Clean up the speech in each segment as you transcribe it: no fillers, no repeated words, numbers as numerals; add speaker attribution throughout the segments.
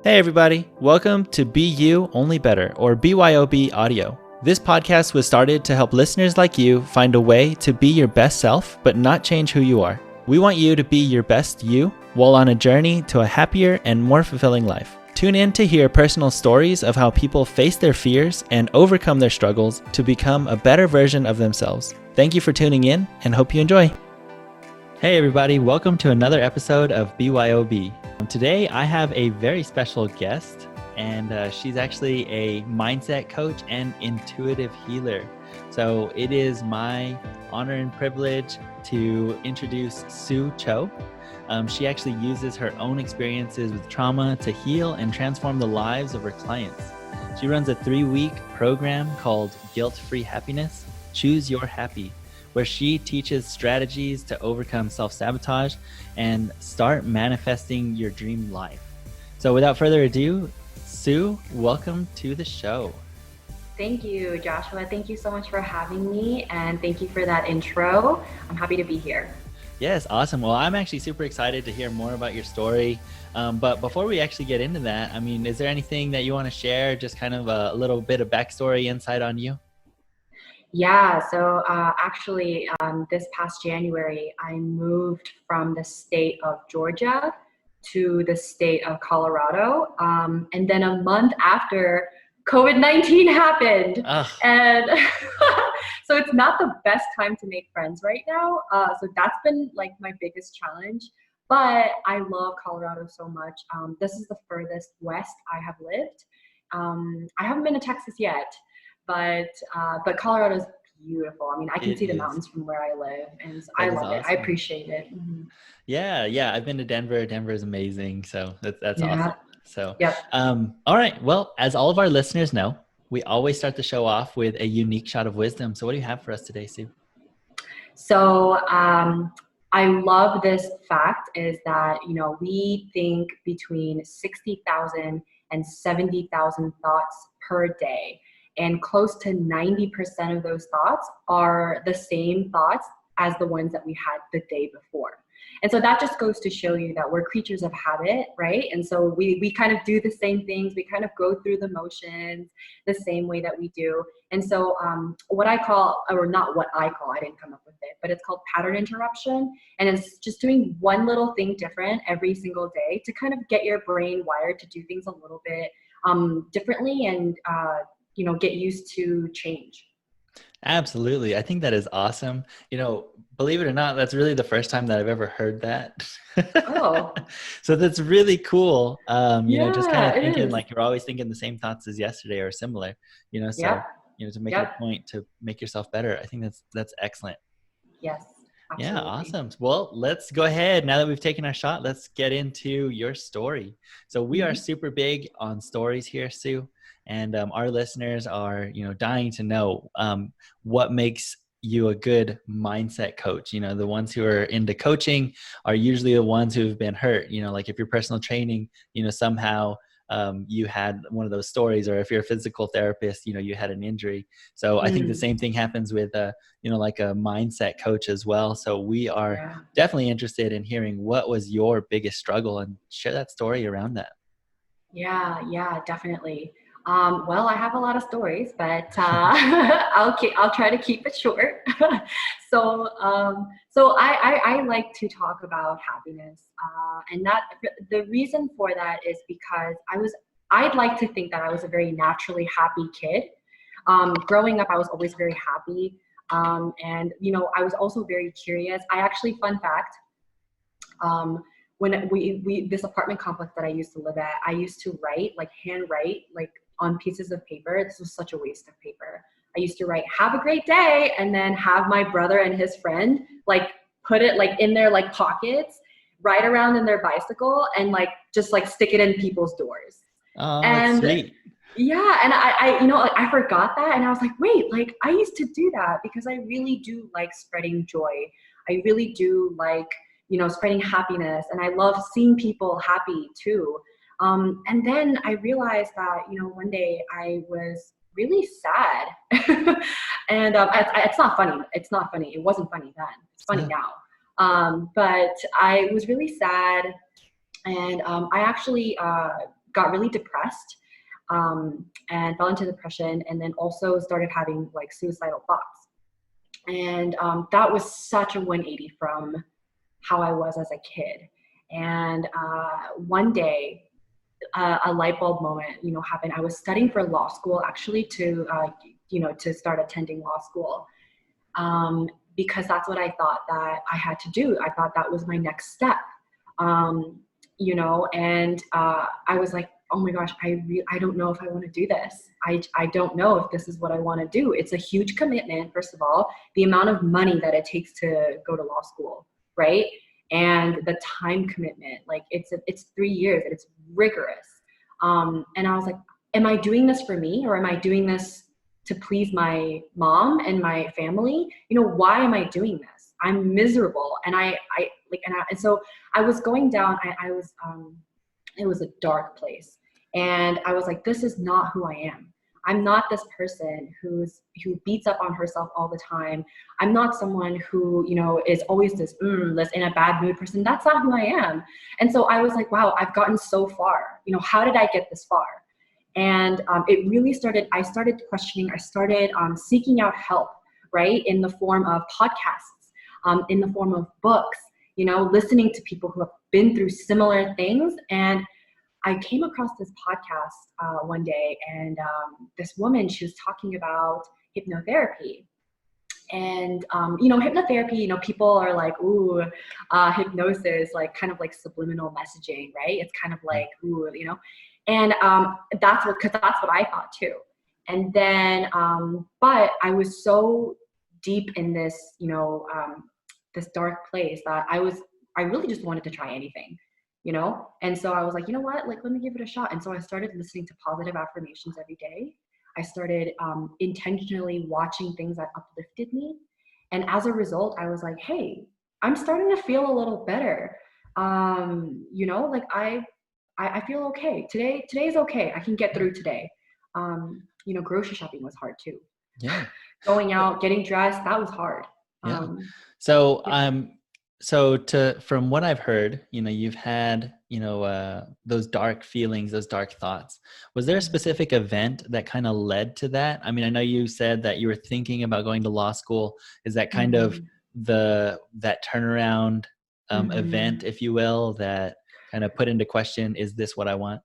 Speaker 1: Hey everybody, welcome to Be You Only Better, or BYOB Audio. This podcast was started to help listeners like you find a way to be your best self, but not change who you are. We want you to be your best you while on a journey to a happier and more fulfilling life. Tune in to hear personal stories of how people face their fears and overcome their struggles to become a better version of themselves. Thank you for tuning in and hope you enjoy. Hey everybody, welcome to another episode of BYOB. Today I have a very special guest, and she's actually a mindset coach and intuitive healer. So it is my honor and privilege to introduce Soo Cho. She actually uses her own experiences with trauma to heal and transform the lives of her clients. She runs a 3-week program called Guilt-Free Happiness, Choose Your Happy, where she teaches strategies to overcome self-sabotage and start manifesting your dream life. So without further ado, Soo, welcome to the show.
Speaker 2: Thank you, Joshua. Thank you so much for having me, and thank you for that intro. I'm happy to be here.
Speaker 1: Yes, awesome. Well, I'm actually super excited to hear more about your story. But before we actually get into that, I mean, is there anything that you want to share, just kind of a little bit of backstory insight on you?
Speaker 2: Yeah, so actually, this past January, I moved from the state of Georgia to the state of Colorado. And then a month after, COVID-19 happened.
Speaker 1: Ugh.
Speaker 2: And so it's not the best time to make friends right now. So that's been like my biggest challenge. But I love Colorado so much. This is the furthest west I have lived. I haven't been to Texas yet. But Colorado is beautiful. I mean, I can see the mountains from where I live, and I love it. I appreciate it. Mm-hmm.
Speaker 1: Yeah. I've been to Denver. Denver is amazing. So that's
Speaker 2: Yeah.
Speaker 1: awesome. So,
Speaker 2: Yep.
Speaker 1: All right. Well, as all of our listeners know, we always start the show off with a unique shot of wisdom. So what do you have for us today, Soo?
Speaker 2: So I love this fact is that, we think between 60,000 and 70,000 thoughts per day. And close to 90% of those thoughts are the same thoughts as the ones that we had the day before. And so that just goes to show you that we're creatures of habit, right? And so we kind of do the same things. We kind of go through the motions the same way that we do. And so what I call, or not what I call, I didn't come up with it, but it's called pattern interruption. And it's just doing one little thing different every single day to kind of get your brain wired to do things a little bit differently and, get used to change.
Speaker 1: Absolutely. I think that is awesome. Believe it or not, that's really the first time that I've ever heard that.
Speaker 2: Oh.
Speaker 1: So that's really cool.
Speaker 2: Yeah,
Speaker 1: just kind of
Speaker 2: it
Speaker 1: thinking
Speaker 2: is.
Speaker 1: like you're always thinking the same thoughts as yesterday or similar, so,
Speaker 2: Yep.
Speaker 1: to make
Speaker 2: Yep.
Speaker 1: a point to make yourself better. I think that's excellent.
Speaker 2: Yes.
Speaker 1: Yeah,
Speaker 2: Absolutely.
Speaker 1: awesome. Well, let's go ahead. Now that we've taken our shot, let's get into your story. So we are super big on stories here, Soo, and our listeners are, dying to know what makes you a good mindset coach. The ones who are into coaching are usually the ones who have been hurt. Like if you're personal training, somehow you had one of those stories, or if you're a physical therapist, you had an injury. So I think the same thing happens with like a mindset coach as well. So we are definitely interested in hearing what was your biggest struggle, and share that story around that.
Speaker 2: Yeah, definitely. Well, I have a lot of stories, but I'll try to keep it short. So I like to talk about happiness, and that the reason for that is because I'd like to think that I was a very naturally happy kid. Growing up, I was always very happy, and I was also very curious. Fun fact. When we this apartment complex that I used to live at, I used to handwrite on pieces of paper. This was such a waste of paper. I used to write "Have a great day" and then have my brother and his friend put it in their pockets, ride around in their bicycle, and just stick it in people's doors.
Speaker 1: Oh,
Speaker 2: and
Speaker 1: that's sweet.
Speaker 2: Yeah, and I forgot that, and I was like, wait, I used to do that because I really do like spreading joy. I really do like spreading happiness, and I love seeing people happy too. And then I realized that one day I was really sad, and it's not funny. It's not funny. It wasn't funny then. It's funny now. But I was really sad, and I actually got really depressed, and fell into depression, and then also started having like suicidal thoughts. And that was such a 180 from how I was as a kid. And one day, a light bulb moment, happened. I was studying for law school, actually, to start attending law school, because that's what I thought that I had to do. I thought that was my next step, and I was like, oh my gosh, I don't know if I want to do this. I don't know if this is what I want to do. It's a huge commitment, first of all, the amount of money that it takes to go to law school, right? And the time commitment, like it's 3 years and it's rigorous. And I was like, am I doing this for me, or am I doing this to please my mom and my family? Why am I doing this? I'm miserable. And and so I was going down, it was a dark place. And I was like, this is not who I am. I'm not this person who beats up on herself all the time. I'm not someone who, is always this in a bad mood person. That's not who I am. And so I was like, wow, I've gotten so far. How did I get this far? And it really started, I started questioning, I started seeking out help, right? In the form of podcasts, in the form of books, listening to people who have been through similar things. And I came across this podcast one day, and this woman, she was talking about hypnotherapy. And, hypnotherapy, people are like, ooh, hypnosis, like kind of like subliminal messaging, right? It's kind of like, ooh, and that's what I thought too. And then, but I was so deep in this, this dark place that I really just wanted to try anything. And so I was like, you know what, like, let me give it a shot. And so I started listening to positive affirmations every day. I started intentionally watching things that uplifted me. And as a result, I was like, hey, I'm starting to feel a little better. Like I feel okay. Today's okay. I can get through today. Grocery shopping was hard too.
Speaker 1: Yeah.
Speaker 2: Going out, getting dressed, that was hard.
Speaker 1: Yeah. So from what I've heard, you've had, those dark feelings, those dark thoughts. Was there a specific event that kind of led to that? I mean, I know you said that you were thinking about going to law school. Is that kind of that turnaround event, if you will, that kind of put into question, is this what I want?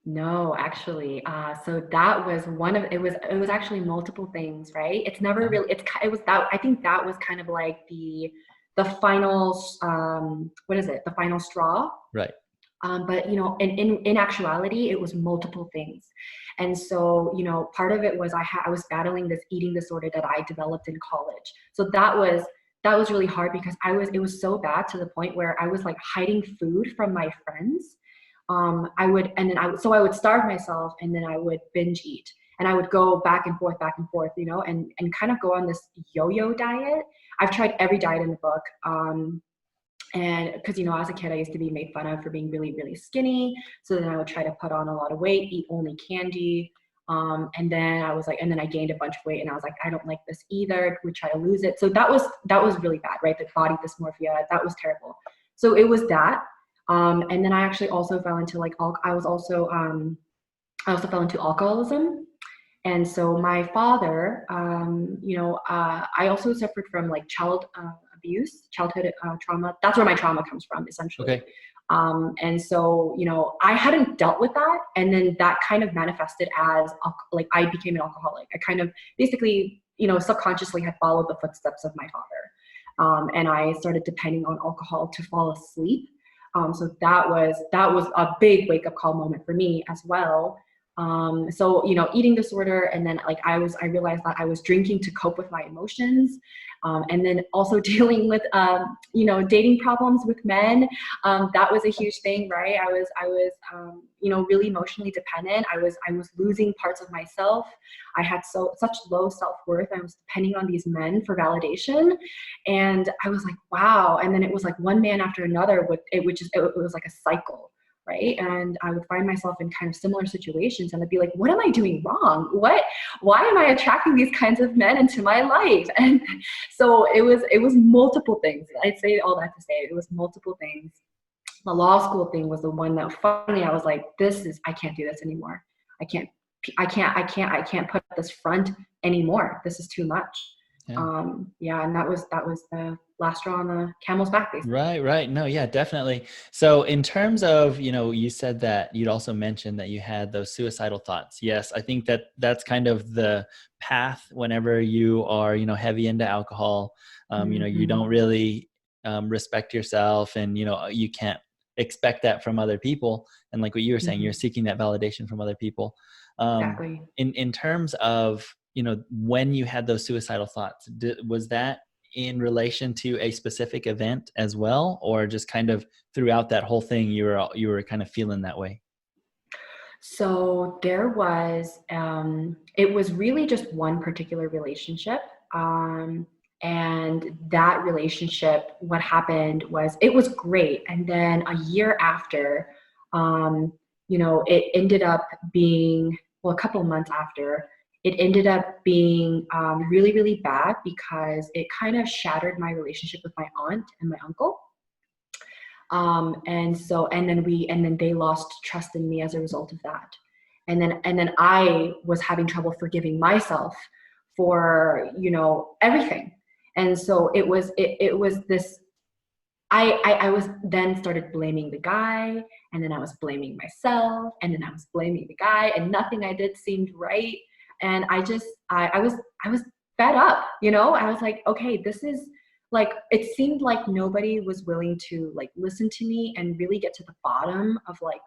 Speaker 2: No, actually. So that was it was actually multiple things, right? It's never really, it was that, I think that was kind of like the final, the final straw.
Speaker 1: Right.
Speaker 2: But, in actuality, it was multiple things. And so, part of it was I was battling this eating disorder that I developed in college. So that was really hard, because it was so bad to the point where I was like hiding food from my friends. I would starve myself, and then I would binge eat, and I would go back and forth, and kind of go on this yo-yo diet. I've tried every diet in the book. And because, as a kid, I used to be made fun of for being really, really skinny. So then I would try to put on a lot of weight, eat only candy. And then I gained a bunch of weight, and I was like, I don't like this either. Would try to lose it. So that was really bad, right? The body dysmorphia, that was terrible. So it was that. And then I actually also fell into I also fell into alcoholism. And so my father, I also suffered from like childhood trauma. That's where my trauma comes from, essentially.
Speaker 1: Okay.
Speaker 2: And so, I hadn't dealt with that. And then that kind of manifested as I became an alcoholic. I kind of basically, subconsciously had followed the footsteps of my father. And I started depending on alcohol to fall asleep. So that was a big wake up call moment for me as well. So, eating disorder. And then I realized that I was drinking to cope with my emotions. And then also dealing with, dating problems with men. That was a huge thing, right? I was, really emotionally dependent. I was losing parts of myself. I had such low self-worth. I was depending on these men for validation. And I was like, wow. And then it was like one man after another. It was like a cycle. Right. And I would find myself in kind of similar situations, and I'd be like, what am I doing wrong? Why am I attracting these kinds of men into my life? And so it was multiple things. I'd say all that to say it was multiple things. the law school thing was the one that finally I was like, I can't do this anymore. I can't, I can't put this front anymore. This is too much.
Speaker 1: Yeah.
Speaker 2: Yeah. And that was the last straw on the camel's back, basically.
Speaker 1: Right, right. No, yeah, definitely. So in terms of, you said that you'd also mentioned that you had those suicidal thoughts. Yes, I think that that's kind of the path whenever you are, heavy into alcohol. You
Speaker 2: Mm-hmm.
Speaker 1: don't really respect yourself, and, you can't expect that from other people. And like what you were saying,
Speaker 2: Mm-hmm.
Speaker 1: you're seeking that validation from other people.
Speaker 2: Exactly.
Speaker 1: In terms of, when you had those suicidal thoughts, was that in relation to a specific event as well, or just kind of throughout that whole thing you were kind of feeling that way?
Speaker 2: So there was, it was really just one particular relationship. And that relationship, what happened was it was great. And then a year after, it ended up being, well, a couple of months after, it ended up being really, really bad because it kind of shattered my relationship with my aunt and my uncle. And then they lost trust in me as a result of that. And then I was having trouble forgiving myself for, everything. And so it was this, I was then started blaming the guy, and then I was blaming myself, and then I was blaming the guy, and nothing I did seemed right. And I was fed up, I was like, okay, this is like, it seemed like nobody was willing to like listen to me and really get to the bottom of like,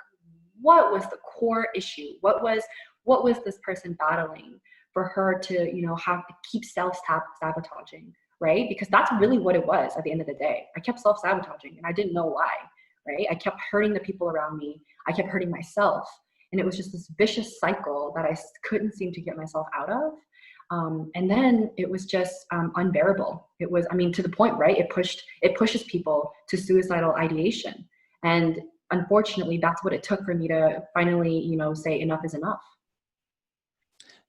Speaker 2: what was the core issue? What was this person battling for her to, have to keep self-sabotaging, right? Because that's really what it was at the end of the day. I kept self-sabotaging and I didn't know why, right? I kept hurting the people around me. I kept hurting myself. And it was just this vicious cycle that I couldn't seem to get myself out of. And then it was just unbearable. It was, I mean, to the point, right? It pushes people to suicidal ideation. And unfortunately, that's what it took for me to finally, say enough is enough.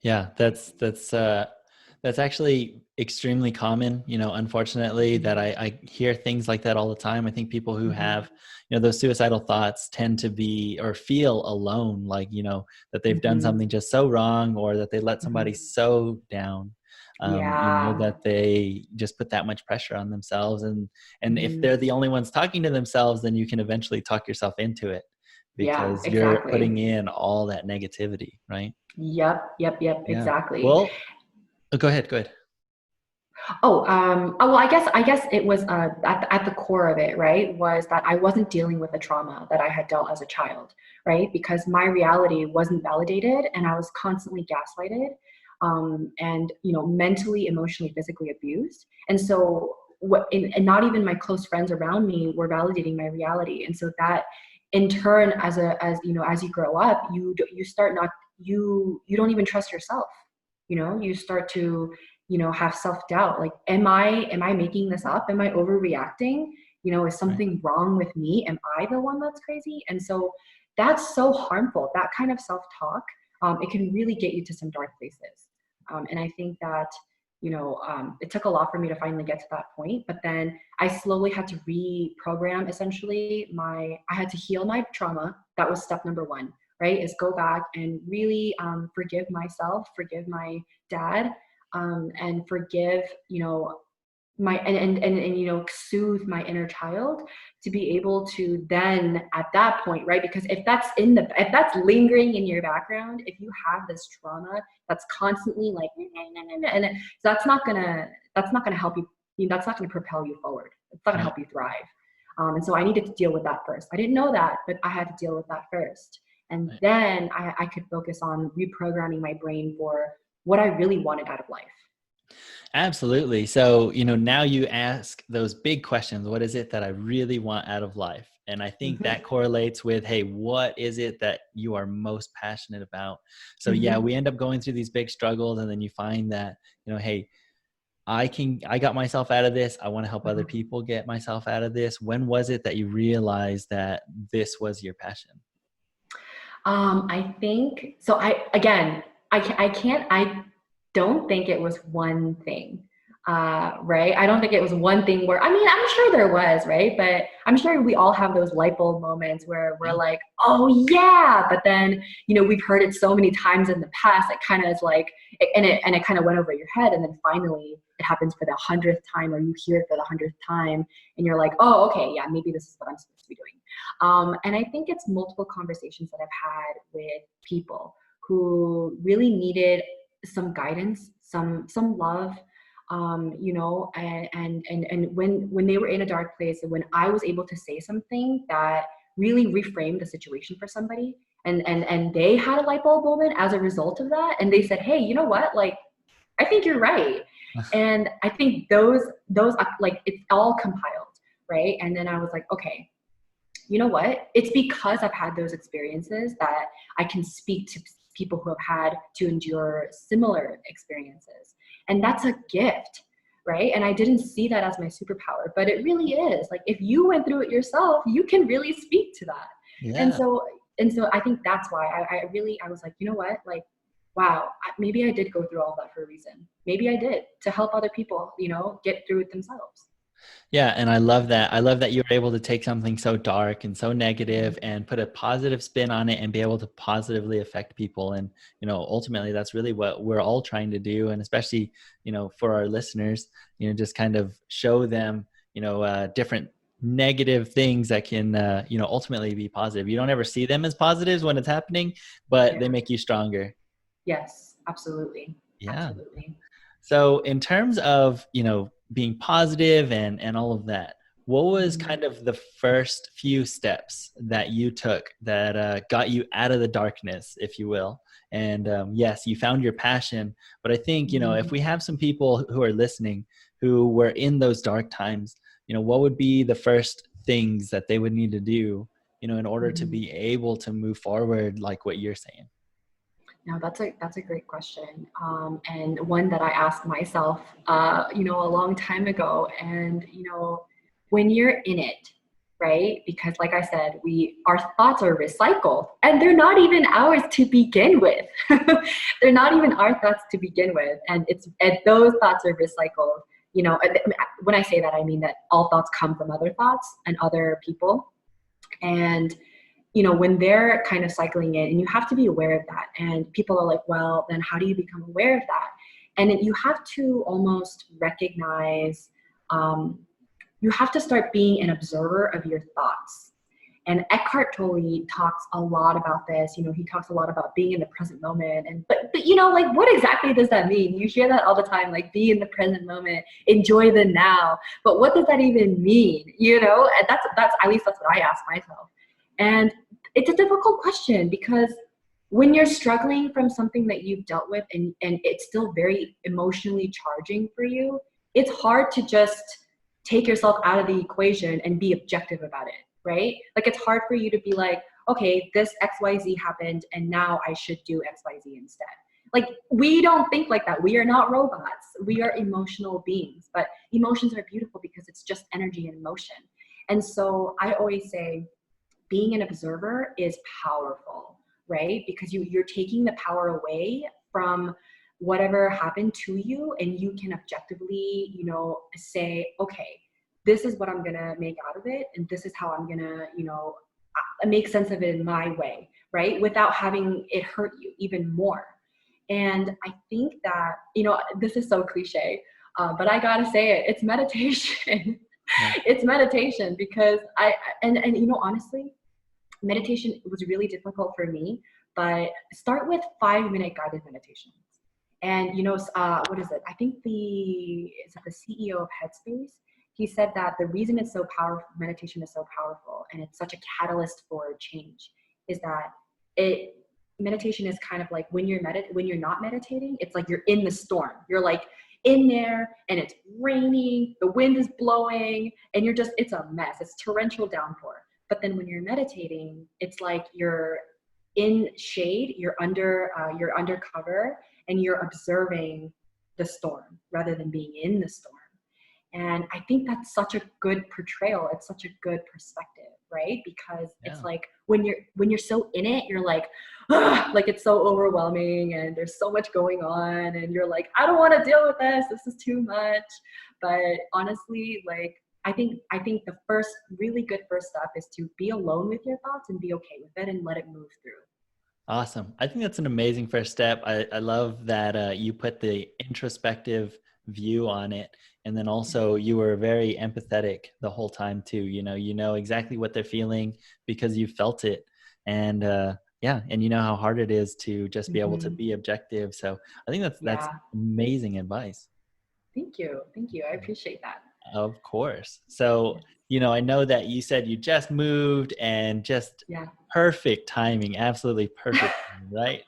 Speaker 1: Yeah, that's actually extremely common, unfortunately, that I hear things like that all the time. I think people who
Speaker 2: Mm-hmm.
Speaker 1: have, those suicidal thoughts tend to be or feel alone, like, that they've done
Speaker 2: Mm-hmm.
Speaker 1: something just so wrong, or that they let somebody
Speaker 2: Mm-hmm.
Speaker 1: so down,
Speaker 2: Yeah.
Speaker 1: that they just put that much pressure on themselves. And if
Speaker 2: Mm-hmm.
Speaker 1: they're the only ones talking to themselves, then you can eventually talk yourself into it
Speaker 2: Yeah,
Speaker 1: because you're
Speaker 2: exactly.
Speaker 1: putting in all that negativity, right?
Speaker 2: Yep,
Speaker 1: Yeah.
Speaker 2: exactly.
Speaker 1: Well, go ahead. Go ahead.
Speaker 2: Well, I guess it was at the core of it, right? Was that I wasn't dealing with the trauma that I had dealt as a child, right? Because my reality wasn't validated, and I was constantly gaslighted, and mentally, emotionally, physically abused. And so, and not even my close friends around me were validating my reality. And so that, in turn, as you grow up, you start not you don't even trust yourself. You start to have self-doubt, like, am I making this up? Am I overreacting? Is
Speaker 1: Right.
Speaker 2: something wrong with me? Am I the one that's crazy? And so that's so harmful. That kind of self-talk, it can really get you to some dark places. And I think that it took a lot for me to finally get to that point, but then I slowly had to reprogram, essentially, I had to heal my trauma. That was step number one, right? Is go back and really forgive myself, forgive my dad, and forgive, my and soothe my inner child, to be able to then, at that point, right? Because if that's lingering in your background, if you have this trauma that's constantly like and that's not gonna help you. That's not gonna propel you forward. It's not gonna
Speaker 1: Right.
Speaker 2: help you thrive. And so I needed to deal with that first. I didn't know that, but I had to deal with that first. And
Speaker 1: Right.
Speaker 2: then I could focus on reprogramming my brain for what I really wanted out of life.
Speaker 1: Absolutely. So, now you ask those big questions. What is it that I really want out of life? And I think
Speaker 2: Hmm.
Speaker 1: that correlates with, hey, what is it that you are most passionate about? So, yeah,
Speaker 2: Hmm.
Speaker 1: we end up going through these big struggles, and then you find that, hey, I got myself out of this. I want to help other people get myself out of this. When was it that you realized that this was your passion?
Speaker 2: I think so. I don't think it was one thing. right? I don't think it was one thing where, I mean, I'm sure there was, right? But I'm sure we all have those light bulb moments where we're like, oh yeah, but then, you know, we've heard it so many times in the past, it kind of is like, and it kind of went over your head. And then finally it happens for the 100th time, or you hear it for the 100th time and you're like, oh, okay, yeah, maybe this is what I'm supposed to be doing. And I think it's multiple conversations that I've had with people who really needed some guidance, some love, you know, and when they were in a dark place, and when I was able to say something that really reframed the situation for somebody, and they had a light bulb moment as a result of that, and they said, hey, you know what, like, I think you're right. And I think those like, it's all compiled, right? And then I was like, okay, you know what? It's because I've had those experiences that I can speak to people who have had to endure similar experiences. And that's a gift, right? And I didn't see that as my superpower, but it really is. Like, if you went through it yourself, you can really speak to that.
Speaker 1: Yeah.
Speaker 2: And so I think that's why I was like, you know what? Like, wow, maybe I did go through all that for a reason. Maybe I did, to help other people, you know, get through it themselves.
Speaker 1: Yeah, and I love that. I love that you were able to take something so dark and so negative and put a positive spin on it and be able to positively affect people. And, you know, ultimately that's really what we're all trying to do. And especially, you know, for our listeners, you know, just kind of show them, you know, different negative things that can, you know, ultimately be positive. You don't ever see them as positives when it's happening, but
Speaker 2: Yeah.
Speaker 1: they make you stronger.
Speaker 2: Yes, absolutely.
Speaker 1: Yeah.
Speaker 2: Absolutely.
Speaker 1: So in terms of, you know, being positive and all of that, what was kind of the first few steps that you took that got you out of the darkness, if you will? And yes, you found your passion, but I think, you know, if we have some people who are listening who were in those dark times, you know, what would be the first things that they would need to do, you know, in order to be able to move forward like what you're saying?
Speaker 2: No, that's a great question, and one that I asked myself, you know, a long time ago. And you know, when you're in it, right? Because, like I said, our thoughts are recycled, and they're not even ours to begin with. They're not even our thoughts to begin with, and those thoughts are recycled. You know, when I say that, I mean that all thoughts come from other thoughts and other people, and you know, when they're kind of cycling in, and you have to be aware of that. And people are like, well, then how do you become aware of that? And you have to almost recognize, you have to start being an observer of your thoughts. And Eckhart Tolle talks a lot about this. You know, he talks a lot about being in the present moment. And but you know, like, what exactly does that mean? You hear that all the time, like, be in the present moment, enjoy the now. But what does that even mean? You know, and that's at least that's what I ask myself. And it's a difficult question, because when you're struggling from something that you've dealt with, and it's still very emotionally charging for you, it's hard to just take yourself out of the equation and be objective about it, right? Like, it's hard for you to be like, okay, this XYZ happened and now I should do XYZ instead. Like, we don't think like that. We are not robots. We are emotional beings, but emotions are beautiful because it's just energy and emotion. And so I always say, being an observer is powerful, right? Because you're taking the power away from whatever happened to you, and you can objectively, you know, say, okay, this is what I'm gonna make out of it, and this is how I'm gonna, you know, make sense of it in my way, right? Without having it hurt you even more. And I think that, you know, this is so cliche, but I gotta say it, it's meditation.
Speaker 1: Yeah.
Speaker 2: It's meditation, because and you know, honestly, meditation was really difficult for me, but start with 5-minute guided meditations. And you know, what is it? I think is it the CEO of Headspace? He said that the reason it's so powerful, meditation is so powerful, and it's such a catalyst for change, is that meditation is kind of like when you're not meditating, it's like you're in the storm. You're like in there, and it's raining, the wind is blowing, and it's a mess. It's torrential downpour. But then when you're meditating, it's like you're in shade, you're under cover, and you're observing the storm rather than being in the storm. And I think that's such a good portrayal. It's such a good perspective, right? Because
Speaker 1: Yeah.
Speaker 2: it's like when you're so in it, you're like, "Ugh," like it's so overwhelming and there's so much going on and you're like, I don't want to deal with this. This is too much. But honestly, like I think the first really good first step is to be alone with your thoughts and be okay with it and let it move through.
Speaker 1: Awesome. I think that's an amazing first step. I love that you put the introspective view on it. And then also you were very empathetic the whole time too. You know exactly what they're feeling because you felt it. And yeah, and you know how hard it is to just be able to
Speaker 2: Mhm.
Speaker 1: be objective. So I think that's
Speaker 2: Yeah.
Speaker 1: amazing advice.
Speaker 2: Thank you. Thank you. I appreciate that.
Speaker 1: Of course. So,
Speaker 2: Yes.
Speaker 1: I know that you said you just moved and just
Speaker 2: Yeah.
Speaker 1: perfect timing, absolutely perfect, right?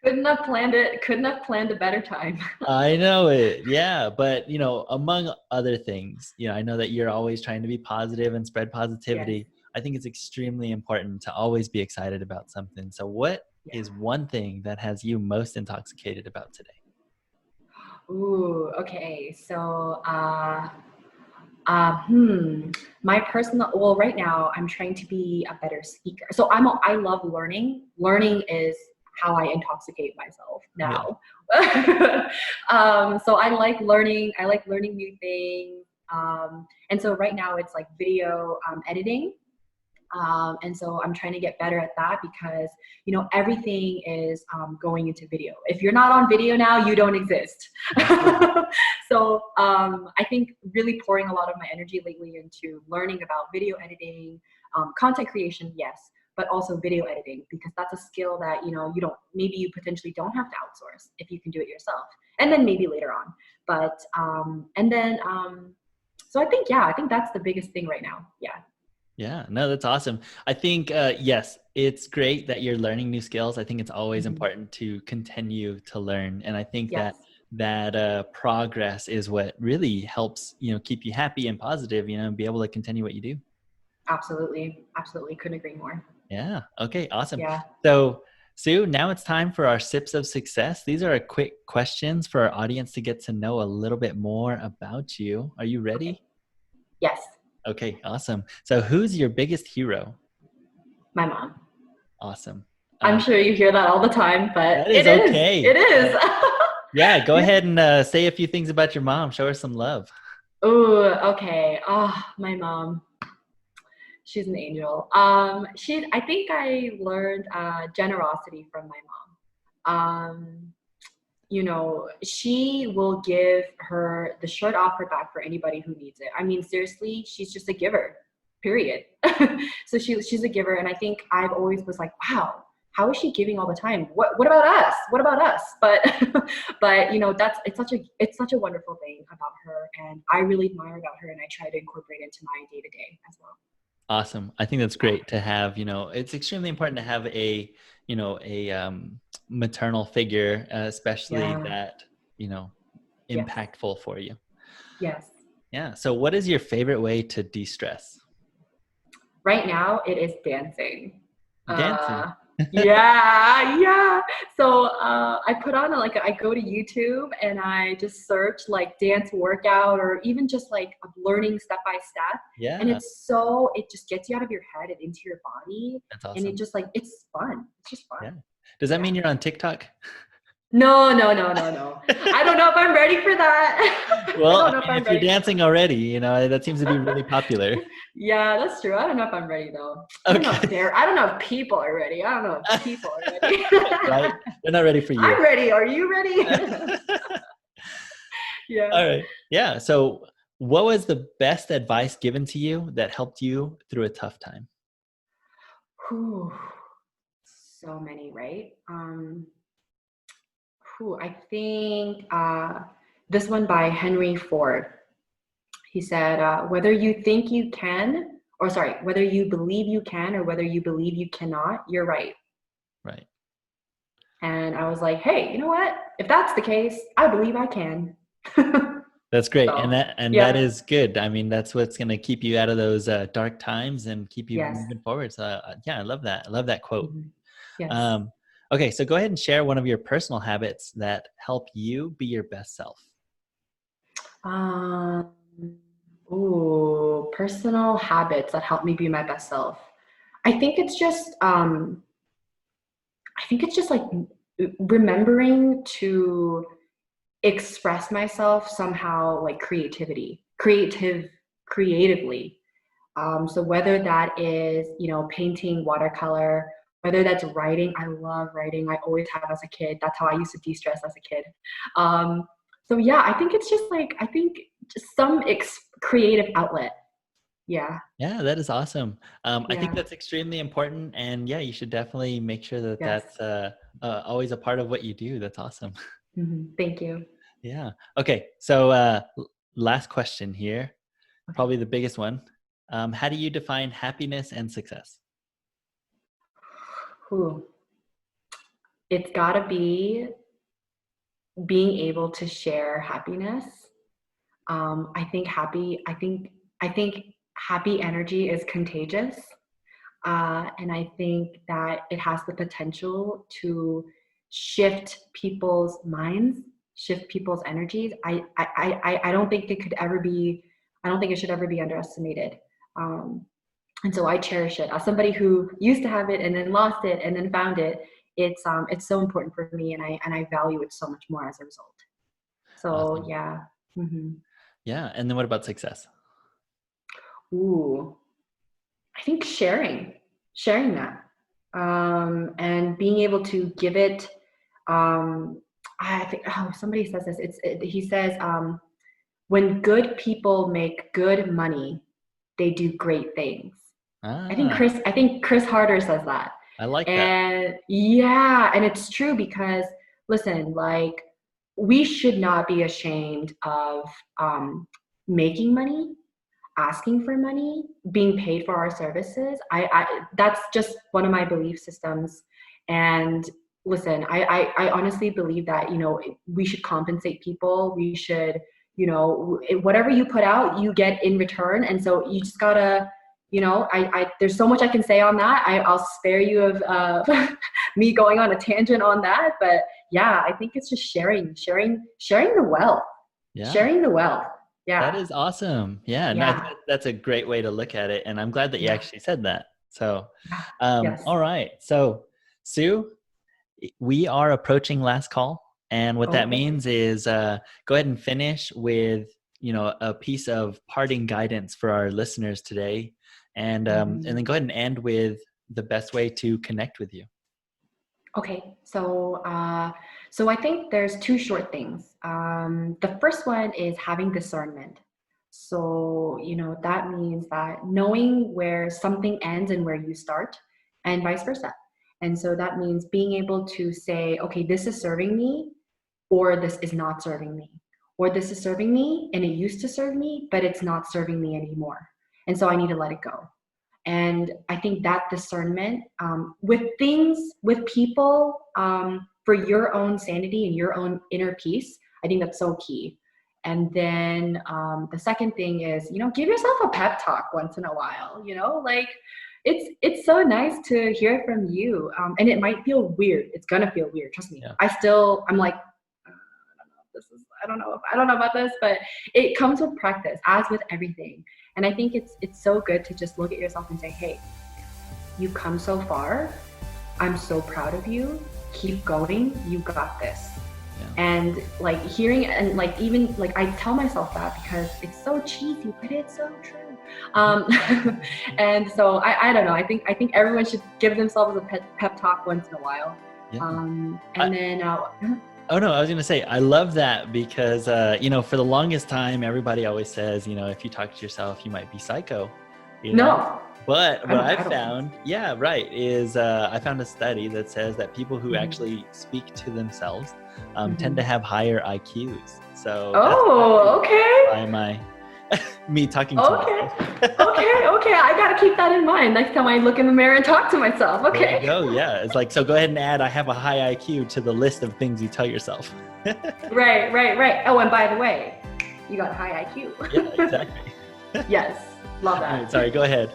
Speaker 2: Couldn't have planned it. Couldn't have planned a better time.
Speaker 1: I know it. Yeah. But, among other things, I know that you're always trying to be positive and spread
Speaker 2: Yes.
Speaker 1: positivity. I think it's extremely important to always be excited about something. So, what
Speaker 2: Yeah.
Speaker 1: is one thing that has you most intoxicated about today?
Speaker 2: Ooh, okay. So, my personal, well, right now I'm trying to be a better speaker. So I love learning. Learning is how I intoxicate myself
Speaker 1: Yeah.
Speaker 2: now. So I like learning. I like learning new things. And so right now it's like video editing. And so I'm trying to get better at that because, everything is going into video. If you're not on video now, you don't exist.
Speaker 1: Absolutely.
Speaker 2: So I think really pouring a lot of my energy lately into learning about video editing, content creation, yes, but also video editing, because that's a skill that, maybe you potentially don't have to outsource if you can do it yourself. And then maybe later on. But, so I think that's the biggest thing right now. Yeah.
Speaker 1: Yeah, no, that's awesome. I think, yes, it's great that you're learning new skills. I think it's always
Speaker 2: Mhm.
Speaker 1: important to continue to learn. And I think
Speaker 2: Yes.
Speaker 1: that progress is what really helps, keep you happy and positive, and be able to continue what you do.
Speaker 2: Absolutely. Absolutely. Couldn't agree more.
Speaker 1: Yeah. Okay, awesome.
Speaker 2: Yeah.
Speaker 1: So, Sue, now it's time for our sips of success. These are quick questions for our audience to get to know a little bit more about you. Are you
Speaker 2: Okay.
Speaker 1: ready?
Speaker 2: Yes.
Speaker 1: Okay, awesome. So, who's your biggest hero?
Speaker 2: My mom.
Speaker 1: Awesome.
Speaker 2: I'm
Speaker 1: Um,
Speaker 2: sure you hear that all the time, but
Speaker 1: that
Speaker 2: it
Speaker 1: is
Speaker 2: is.
Speaker 1: okay.
Speaker 2: It is.
Speaker 1: Yeah, go
Speaker 2: Yeah.
Speaker 1: ahead and say a few things about your mom. Show her some love.
Speaker 2: Ooh, okay. Oh, my mom. She's an angel. I think I learned generosity from my mom. She will give the shirt off her back for anybody who needs it. I mean, seriously, she's just a giver, period. So she's a giver. And I think I've always was like, wow, how is she giving all the time? What about us? What about us? But, but it's such a wonderful thing about her. And I really admire about her and I try to incorporate it into my day to day as well.
Speaker 1: Awesome. I think that's
Speaker 2: Yeah.
Speaker 1: great to have, it's extremely important to have a maternal figure, especially
Speaker 2: Yeah.
Speaker 1: that,
Speaker 2: Yes.
Speaker 1: impactful for you.
Speaker 2: Yes.
Speaker 1: Yeah. So what is your favorite way to de-stress?
Speaker 2: Right now it is dancing.
Speaker 1: Dancing.
Speaker 2: Yeah. So I go to YouTube and I just search like dance workout or even just like learning step by step. And
Speaker 1: Yeah,
Speaker 2: it just gets you out of your head and into your body.
Speaker 1: that's
Speaker 2: And
Speaker 1: awesome.
Speaker 2: it's fun. It's just fun.
Speaker 1: Yeah. Does that
Speaker 2: Yeah.
Speaker 1: mean you're on TikTok?
Speaker 2: No. I don't know if I'm ready for that. I
Speaker 1: Well, I
Speaker 2: don't know if
Speaker 1: mean,
Speaker 2: I'm
Speaker 1: if you're
Speaker 2: ready for
Speaker 1: dancing already, that seems to be really popular.
Speaker 2: Yeah, that's true. I don't know if I'm ready though.
Speaker 1: Okay.
Speaker 2: I don't know if people are ready. I don't know if people are ready.
Speaker 1: Right? They're not ready for you.
Speaker 2: I'm ready. Are you ready? Yeah.
Speaker 1: All right. Yeah. So, what was the best advice given to you that helped you through a tough time?
Speaker 2: Whew. So many, right? I think this one by Henry Ford. He said, whether you believe you can or whether you believe you cannot, you're right.
Speaker 1: Right.
Speaker 2: And I was like, hey, you know what? If that's the case, I believe I can.
Speaker 1: That's great. And
Speaker 2: So,
Speaker 1: that
Speaker 2: yeah.
Speaker 1: is good. I mean, that's what's going to keep you out of those dark times and keep you
Speaker 2: Yes.
Speaker 1: moving forward. So, yeah, I love that. I love that quote.
Speaker 2: Mhm. Yes.
Speaker 1: Um, okay. So, go ahead and share one of your personal habits that help you be your best self.
Speaker 2: Um, Ooh, personal habits that help me be my best self. I think it's just like remembering to express myself somehow, like creatively. So whether that is, painting watercolor, whether that's writing, I love writing. I always have as a kid. That's how I used to de-stress as a kid. Um, so yeah, I think it's just like, just some creative outlet. Yeah.
Speaker 1: Yeah, that is awesome. I think
Speaker 2: Yeah.
Speaker 1: that's extremely important, and yeah, you should definitely make sure that
Speaker 2: Yes.
Speaker 1: that's always a part of what you do. That's awesome.
Speaker 2: Thank you.
Speaker 1: Yeah. Okay. So, last question here,
Speaker 2: Okay.
Speaker 1: probably the biggest one. How do you define happiness and success?
Speaker 2: Ooh. It's gotta be being able to share happiness. I think happy energy is contagious. And I think that it has the potential to shift people's minds, shift people's energies. I don't think it could ever be, I don't think it should ever be underestimated. Um, and so I cherish it. As somebody who used to have it and then lost it and then found it, it's so important for me, and I value it so much more as a result. So
Speaker 1: Awesome.
Speaker 2: yeah. hmm
Speaker 1: Yeah. And then what about success?
Speaker 2: Ooh, I think sharing that, and being able to give it. Um, I think, oh, somebody says this. He says, when good people make good money, they do great things.
Speaker 1: Ah,
Speaker 2: I think Chris Harder says that.
Speaker 1: I like that.
Speaker 2: And yeah, and it's true because listen, like we should not be ashamed of making money, asking for money, being paid for our services. I that's just one of my belief systems. And listen, I honestly believe that, we should compensate people. We should, whatever you put out, you get in return. And so you just gotta, there's so much I can say on that. I'll spare you of me going on a tangent on that. But yeah, I think it's just sharing the wealth,
Speaker 1: Yeah.
Speaker 2: sharing the wealth.
Speaker 1: That
Speaker 2: Yeah.
Speaker 1: is awesome. Yeah, no, I think
Speaker 2: Yeah.
Speaker 1: that's a great way to look at it, and I'm glad that you
Speaker 2: Yeah.
Speaker 1: actually said that. So,
Speaker 2: Yeah. Yes.
Speaker 1: all right. So, Sue, we are approaching last call, and what that
Speaker 2: Okay.
Speaker 1: means is go ahead and finish with a piece of parting guidance for our listeners today, and then go ahead and end with the best way to connect with you.
Speaker 2: Okay. So I think there's two short things. The first one is having discernment. So, that means that knowing where something ends and where you start, and vice versa. And so that means being able to say, okay, this is serving me, or this is not serving me, or this is serving me and it used to serve me, but it's not serving me anymore. And so I need to let it go. And I think that discernment, with things, with people, for your own sanity and your own inner peace, I think that's so key. And then the second thing is, give yourself a pep talk once in a while. Like it's so nice to hear it from you, and it might feel weird. It's gonna feel weird. Trust me.
Speaker 1: Yeah.
Speaker 2: I'm like, I don't know about this, but it comes with practice, as with everything. And I think it's so good to just look at yourself and say, hey, you come so far. I'm so proud of you. Keep going. You got this.
Speaker 1: Yeah.
Speaker 2: And like hearing, and like even like I tell myself that because it's so cheesy, but it's so true. And so I don't know. I think everyone should give themselves a pep talk once in a while.
Speaker 1: Yeah.
Speaker 2: And then
Speaker 1: Oh no, I was going to say, I love that because, for the longest time, everybody always says, if you talk to yourself, you might be psycho,
Speaker 2: No.
Speaker 1: But what
Speaker 2: I
Speaker 1: I've
Speaker 2: don't
Speaker 1: found, yeah, right, is I found a study that says that people who actually speak to themselves tend to have higher IQs. So
Speaker 2: okay.
Speaker 1: by my me talking to
Speaker 2: Okay.
Speaker 1: myself.
Speaker 2: Okay. I gotta keep that in mind next time I look in the mirror and talk to myself.
Speaker 1: There you
Speaker 2: Okay.
Speaker 1: go. Yeah, it's like, so go ahead and add I have a high IQ to the list of things you tell yourself.
Speaker 2: Right. Oh, and by the way, you got high IQ.
Speaker 1: Yeah, exactly.
Speaker 2: Yes, love that.
Speaker 1: Right, sorry, go ahead.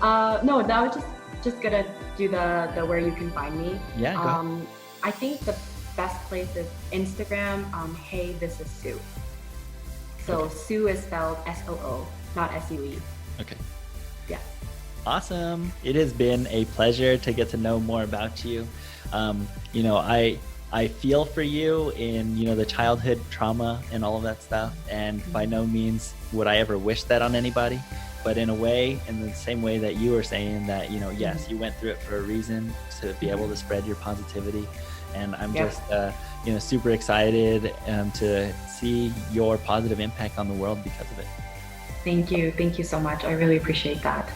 Speaker 2: No, that was just gonna do the where you can find me.
Speaker 1: Yeah, go ahead.
Speaker 2: I think the best place is Instagram. Hey, this is Sue. So Soo is spelled S-O-O, not S-U-E.
Speaker 1: Okay.
Speaker 2: Yeah.
Speaker 1: Awesome. It has been a pleasure to get to know more about you. I feel for you in, the childhood trauma and all of that stuff. And by no means would I ever wish that on anybody. But in a way, in the same way that you were saying that, yes, you went through it for a reason to be able to spread your positivity. And I'm just, super excited to see your positive impact on the world because of it.
Speaker 2: Thank you. Thank you so much. I really appreciate that.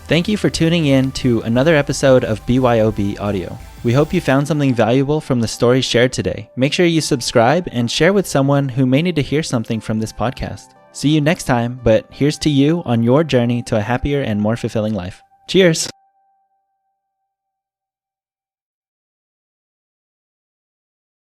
Speaker 1: Thank you for tuning in to another episode of BYOB Audio. We hope you found something valuable from the stories shared today. Make sure you subscribe and share with someone who may need to hear something from this podcast. See you next time, but here's to you on your journey to a happier and more fulfilling life. Cheers!